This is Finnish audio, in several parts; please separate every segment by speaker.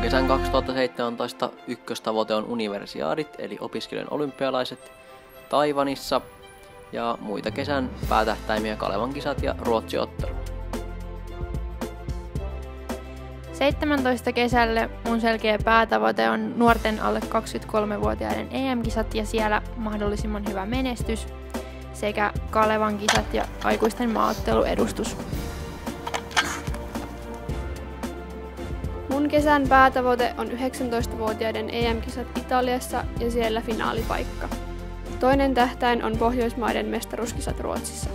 Speaker 1: Kesän 2017 ykköstavoite on universiaadit eli opiskelijoiden olympialaiset Taiwanissa ja muita kesän päätähtäimiä Kalevan kisat ja Ruotsi-ottelu.
Speaker 2: 17 kesälle mun selkeä päätavoite on nuorten alle 23-vuotiaiden EM-kisat ja siellä mahdollisimman hyvä menestys sekä Kalevan kisat ja aikuisten maaotteluedustus.
Speaker 3: Mun kesän päätavoite on 19-vuotiaiden EM-kisat Italiassa ja siellä finaalipaikka. Toinen tähtäin on Pohjoismaiden mestaruuskisat Ruotsissa.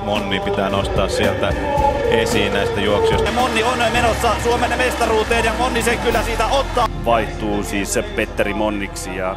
Speaker 4: Monni pitää nostaa sieltä esiin näistä juoksijoista.
Speaker 5: Monni on menossa Suomen mestaruuteen ja Monni sen kyllä siitä ottaa.
Speaker 6: Vaihtuu siis Petteri Monniksi ja